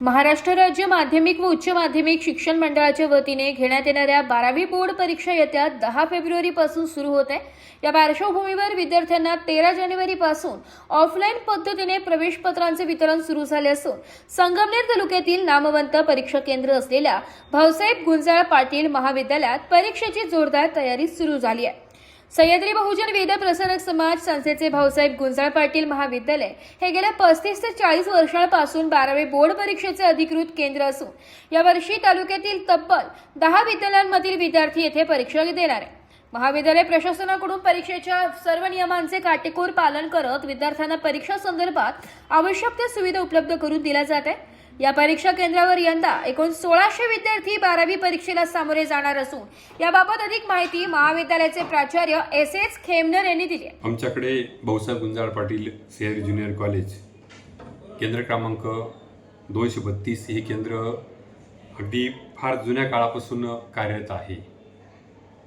महाराष्ट्र राज्य माध्यमिक व उच्च माध्यमिक शिक्षण मंडळाच्या वतीने घेण्यात येणाऱ्या 12वी बोर्ड परीक्षा येत्या 10 फेब्रुवारीपासून सुरू होत आहे। या पार्श्वभूमीवर विद्यार्थ्यांना 13 जानेवारीपासून ऑफलाईन पद्धतीने प्रवेश पत्रांचे वितरण सुरू झाले असून संगमनेर तालुक्यातील नामवंत परीक्षा केंद्र असलेल्या भाऊसाहेब गुंजाळ पाटील महाविद्यालयात परीक्षेची जोरदार तयारी सुरू झाली आहे। सह्याद्री बहुजन वेद प्रसारक समाज संस्थेचे भाऊसाहेब गुंजाळ पाटील महाविद्यालय हे गेल्या 35 ते 40 वर्षांपासून 12वे बोर्ड परीक्षेचे अधिकृत केंद्र असून यावर्षी तालुक्यातील तब्बल 10 विद्यालयांमधील विद्यार्थी येथे परीक्षा देणार आहेत। महाविद्यालय प्रशासनाकडून परीक्षेच्या सर्व नियमांचे काटेकोर पालन करत विद्यार्थ्यांना परीक्षा संदर्भात आवश्यक त्या सुविधा उपलब्ध करून दिल्या जात आहेत। या परीक्षा केंद्रावर यंदा एकूण 1600 विद्यार्थी 12वी परीक्षेला सामोरे जाणार असून याबाबत अधिक माहिती महाविद्यालयाचे प्राचार्य एस खेमनर यांनी दिली आहे। आमच्याकडे भाऊसाहेब गुंजाळ पाटील सह्याद्री ज्युनियर कॉलेज केंद्र क्रमांक 232 हे केंद्र अगदी फार जुन्या काळापासून कार्यरत आहे।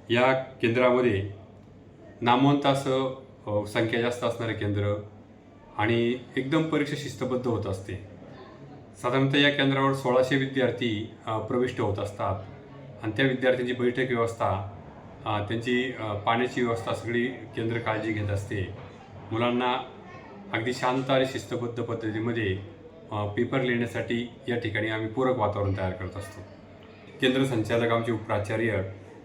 या केंद्रामध्ये नामवंत असं संख्या जास्त असणारे केंद्र आणि एकदम परीक्षा शिस्तबद्ध होत असते। साधारणतः या केंद्रावर 1600 विद्यार्थी प्रविष्ट होत असतात आणि त्या विद्यार्थ्यांची बैठक व्यवस्था, त्यांची पाण्याची व्यवस्था सगळी केंद्र काळजी घेत असते। मुलांना अगदी शांत आणि शिस्तबद्ध पद्धतीमध्ये पेपर लिहिण्यासाठी या ठिकाणी आम्ही पूरक वातावरण तयार करत असतो। केंद्र संचालक आमचे उपप्राचार्य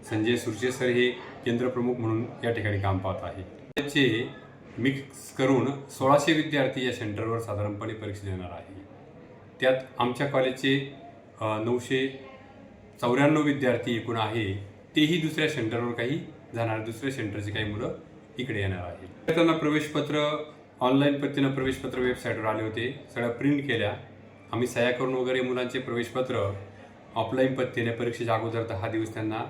संजय सुरजे सर हे केंद्र प्रमुख म्हणून या ठिकाणी काम पाहत आहेत। त्याचे मिक्स करून 1600 विद्यार्थी या सेंटरवर साधारणपणे परीक्षा देणार आहे। त्यात आमच्या कॉलेजचे 994 विद्यार्थी एकूण आहे, तेही दुसऱ्या सेंटरवर काही जाणार, दुसऱ्या सेंटरचे काही मुलं इकडे येणार आहे। त्यांना प्रवेशपत्र ऑनलाईन पद्धतीनं प्रवेशपत्र वेबसाईटवर आले होते, सगळ्या प्रिंट केल्या। आम्ही सह्या करून वगैरे मुलांचे प्रवेशपत्र ऑफलाईन पद्धतीने परीक्षेच्या अगोदर 10 दिवस त्यांना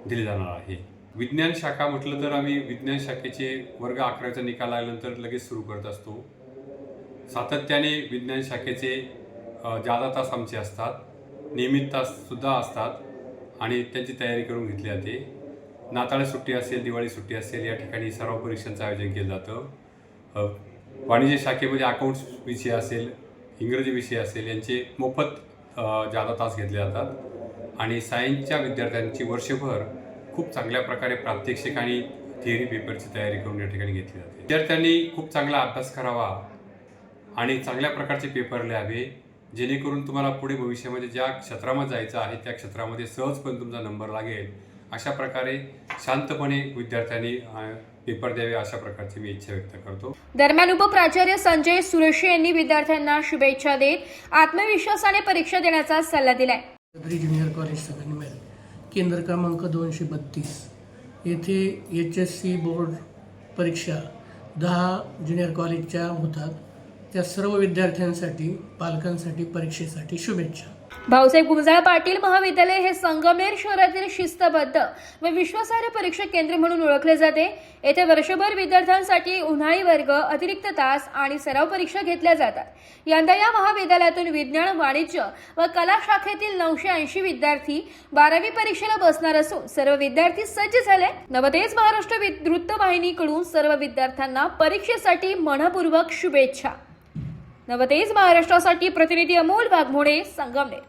दिले जाणार आहे। विज्ञान शाखा म्हटलं तर आम्ही विज्ञान शाखेचे वर्ग 11चा निकाल आल्यानंतर लगेच सुरू करत असतो। सातत्याने विज्ञान शाखेचे जादा तास आमचे असतात, नियमित ताससुद्धा असतात आणि त्यांची तयारी करून घेतली जाते। नाताळी सुट्टी असेल, दिवाळी सुट्टी असेल, या ठिकाणी सराव परीक्षांचं आयोजन केलं जातं। वाणिज्य शाखेमध्ये अकाउंट्स विषय असेल, इंग्रजी विषय असेल, यांचे मोफत जादा तास घेतले जातात आणि सायन्सच्या विद्यार्थ्यांची वर्षभर खूप चांगल्या प्रकारे प्रात्यक्षिक आणि थिअरी पेपरची तयारी करून या ठिकाणी घेतली जाते। विद्यार्थ्यांनी खूप चांगला अभ्यास करावा आणि चांगल्या प्रकारचे पेपर लिहावे, जेणेकरून तुम्हाला पुढे भविष्यामध्ये ज्या क्षेत्रामध्ये जायचं आहे त्या क्षेत्रामध्ये सहजपणे तुमचा नंबर लागेल। अशा प्रकारे शांतपणे विद्यार्थ्यांनी पेपर द्यावे, अशा प्रकारची मी इच्छा व्यक्त करतो। दरम्यान उपप्राचार्य संजय सुरेशे यांनी विद्यार्थ्यांना शुभेच्छा देत आत्मविश्वासाने परीक्षा देण्याचा सल्ला दिलाय। सह्याद्री ज्युनियर कॉलेज संगमनेर केंद्र क्रमांक 232 येथे HSC बोर्ड परीक्षा 10 ज्युनियर कॉलेजच्या होतात। त्या सर्व विद्यार्थ्यांसाठी, पालकांसाठी परीक्षेसाठी शुभेच्छा। भाऊसाहेब गुंजाळ पाटील महाविद्यालय हे संगमनेर शहरातील शिस्तबद्ध व विश्वासार्ह परीक्षा केंद्र म्हणून ओळखले जाते। येथे वर्षभर विद्यार्थ्यांसाठी उन्हाळी वर्ग, अतिरिक्त तास आणि सराव परीक्षा घेतल्या जातात। यंदा या महाविद्यालयातून विज्ञान, वाणिज्य व कला शाखेतील 980 विद्यार्थी 12वी परीक्षेला बसणार असून सर्व विद्यार्थी सज्ज झाले। नवतेज महाराष्ट्र वृत्तवाहिनीकडून सर्व विद्यार्थ्यांना परीक्षेसाठी मनपूर्वक शुभेच्छा। नवतेज महाराष्ट्रासाठी प्रतिनिधी अमोल वाघमोडे, संगमनेर।